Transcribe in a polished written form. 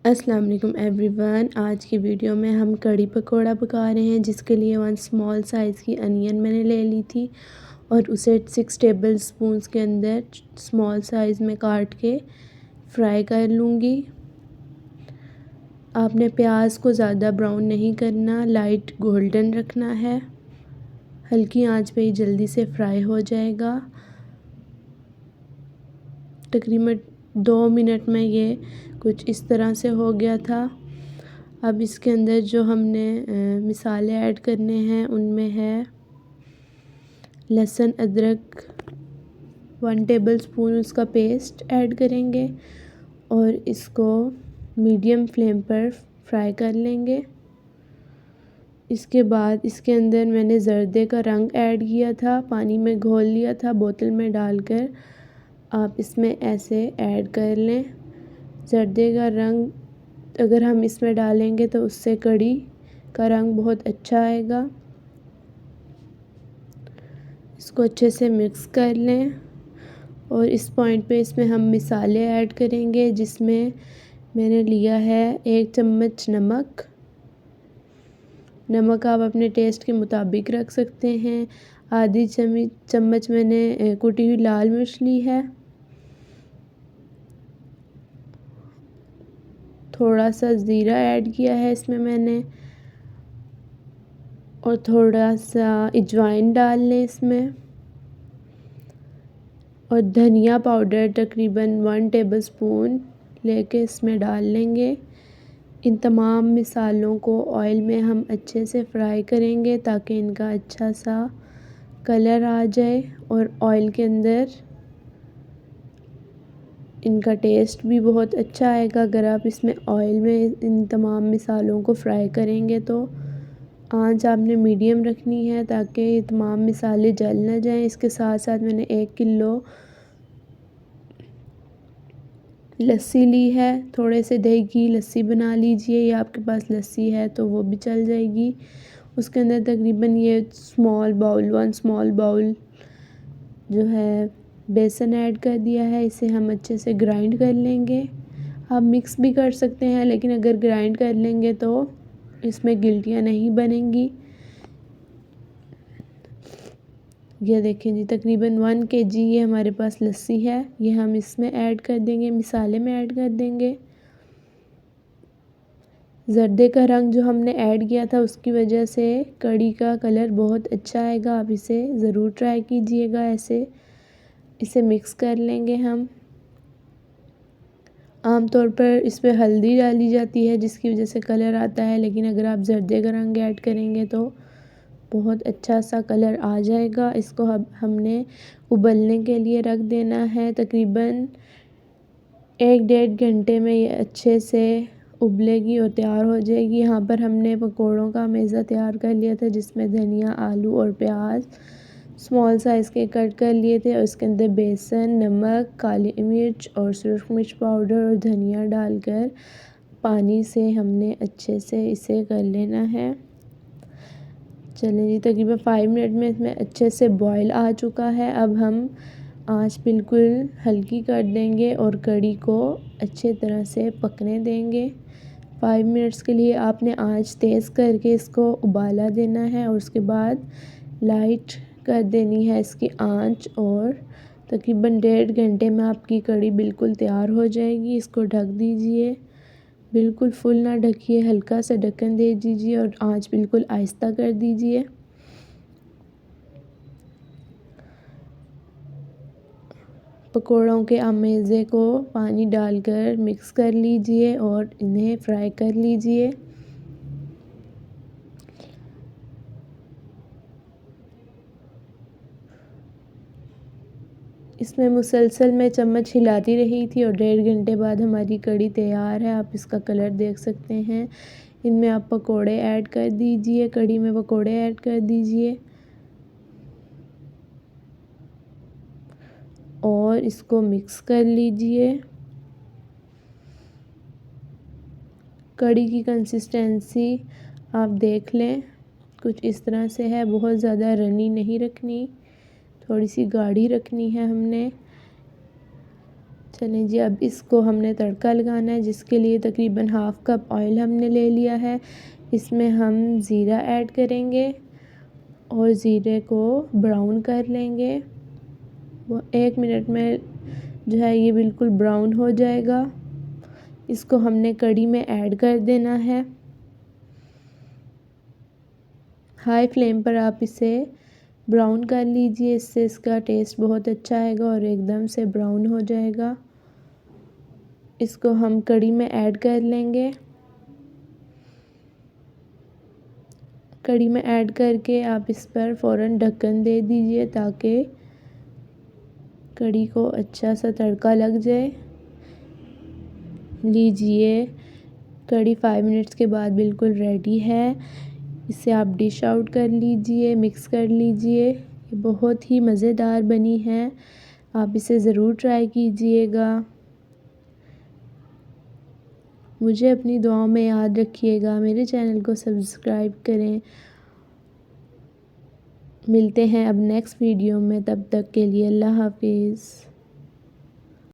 अस्सलाम वालेकुम एवरीवन। आज की वीडियो में हम कड़ी पकोड़ा पका रहे हैं, जिसके लिए 1 स्मॉल साइज़ की अनियन मैंने ले ली थी और उसे 6 टेबल स्पून्स के अंदर स्मॉल साइज़ में काट के फ्राई कर लूँगी। आपने प्याज को ज़्यादा ब्राउन नहीं करना, लाइट गोल्डन रखना है। हल्की आंच पे ही जल्दी से फ्राई हो जाएगा। तकरीबन 2 मिनट में ये कुछ इस तरह से हो गया था। अब इसके अंदर जो हमने मसाले ऐड करने हैं उनमें है लहसुन अदरक 1 टेबल स्पून उसका पेस्ट ऐड करेंगे और इसको मीडियम फ्लेम पर फ्राई कर लेंगे। इसके बाद इसके अंदर मैंने ज़र्दे का रंग ऐड किया था, पानी में घोल लिया था बोतल में डालकर। आप इसमें ऐसे ऐड कर लें। ज़र्दे का रंग अगर हम इसमें डालेंगे तो उससे कड़ी का रंग बहुत अच्छा आएगा। इसको अच्छे से मिक्स कर लें और इस पॉइंट पे इसमें हम मसाले ऐड करेंगे, जिसमें मैंने लिया है 1 चम्मच नमक। नमक आप अपने टेस्ट के मुताबिक रख सकते हैं। आधी चम्मच मैंने कुटी हुई लाल मिर्च ली है। थोड़ा सा ज़ीरा ऐड किया है इसमें मैंने और थोड़ा सा अजवाइन डाल लें इसमें और धनिया पाउडर तकरीबन 1 टेबल स्पून लेके इसमें डाल लेंगे। इन तमाम मसालों को ऑयल में हम अच्छे से फ्राई करेंगे ताकि इनका अच्छा सा कलर आ जाए और ऑयल के अंदर इनका टेस्ट भी बहुत अच्छा आएगा। अगर आप इसमें ऑयल में इन तमाम मसालों को फ्राई करेंगे तो आंच आपने मीडियम रखनी है ताकि ये तमाम मसाले जल ना जाएं। इसके साथ साथ मैंने 1 किलो लस्सी ली है। थोड़े से दही की लस्सी बना लीजिए, या आपके पास लस्सी है तो वो भी चल जाएगी। उसके अंदर तकरीबन ये 1 स्मॉल बाउल जो है बेसन ऐड कर दिया है। इसे हम अच्छे से ग्राइंड कर लेंगे। आप मिक्स भी कर सकते हैं, लेकिन अगर ग्राइंड कर लेंगे तो इसमें गिल्टियाँ नहीं बनेंगी। ये देखें जी, तकरीबन 1 केजी ये हमारे पास लस्सी है। ये हम इसमें ऐड कर देंगे, मसाले में ऐड कर देंगे। ज़र्दे का रंग जो हमने ऐड किया था उसकी वजह से कड़ी का कलर बहुत अच्छा आएगा। आप इसे ज़रूर ट्राई कीजिएगा ऐसे। इसे मिक्स कर लेंगे हम। आमतौर पर इसमें हल्दी डाली जाती है जिसकी वजह से कलर आता है, लेकिन अगर आप ज़र्दे का रंग ऐड करेंगे तो बहुत अच्छा सा कलर आ जाएगा। इसको हमने उबलने के लिए रख देना है। तकरीबन 1-1.5 घंटे में ये अच्छे से उबलेगी और तैयार हो जाएगी। यहाँ पर हमने पकोड़ों का मेज़ा तैयार कर लिया था, जिसमें धनिया, आलू और प्याज स्मॉल साइज़ के कट कर लिए थे और इसके अंदर बेसन, नमक, काली मिर्च और सुरख मिर्च पाउडर और धनिया डालकर पानी से हमने अच्छे से इसे कर लेना है। चलें जी, तकरीबन 5 मिनट में इसमें अच्छे से बॉयल आ चुका है। अब हम आंच बिल्कुल हल्की कर देंगे और कड़ी को अच्छे तरह से पकने देंगे। 5 मिनट्स के लिए आपने आंच तेज़ करके इसको उबाला देना है और उसके बाद लाइट कर देनी है इसकी आंच और तकरीबन 1.5 घंटे में आपकी कड़ी बिल्कुल तैयार हो जाएगी। इसको ढक दीजिए, बिल्कुल फुल ना ढकिए, हल्का सा ढक्कन दे दीजिए और आंच बिल्कुल आहिस्ता कर दीजिए। पकोड़ों के आमेज़े को पानी डालकर मिक्स कर लीजिए और इन्हें फ्राई कर लीजिए। इसमें मुसलसल मैं चम्मच हिलाती रही थी और 1.5 घंटे बाद हमारी कड़ी तैयार है। आप इसका कलर देख सकते हैं। इनमें आप पकोड़े ऐड कर दीजिए, कड़ी में पकोड़े ऐड कर दीजिए और इसको मिक्स कर लीजिए। कड़ी की कंसिस्टेंसी आप देख लें, कुछ इस तरह से है। बहुत ज़्यादा रनी नहीं रखनी, थोड़ी सी गाढ़ी रखनी है हमने। चलें जी, अब इसको हमने तड़का लगाना है, जिसके लिए तकरीबन हाफ़ कप ऑयल हमने ले लिया है। इसमें हम ज़ीरा ऐड करेंगे और ज़ीरे को ब्राउन कर लेंगे। वो 1 मिनट में जो है ये बिल्कुल ब्राउन हो जाएगा। इसको हमने कढ़ी में ऐड कर देना है। हाई फ्लेम पर आप इसे ब्राउन कर लीजिए, इससे इसका टेस्ट बहुत अच्छा आएगा और एकदम से ब्राउन हो जाएगा। इसको हम कढ़ी में ऐड कर लेंगे। कढ़ी में ऐड करके आप इस पर फ़ौरन ढक्कन दे दीजिए ताकि कढ़ी को अच्छा सा तड़का लग जाए। लीजिए, कढ़ी 5 मिनट्स के बाद बिल्कुल रेडी है। इसे आप डिश आउट कर लीजिए, मिक्स कर लीजिए। ये बहुत ही मज़ेदार बनी है, आप इसे ज़रूर ट्राई कीजिएगा। मुझे अपनी दुआओं में याद रखिएगा, मेरे चैनल को सब्सक्राइब करें। मिलते हैं अब नेक्स्ट वीडियो में, तब तक के लिए अल्लाह हाफिज़।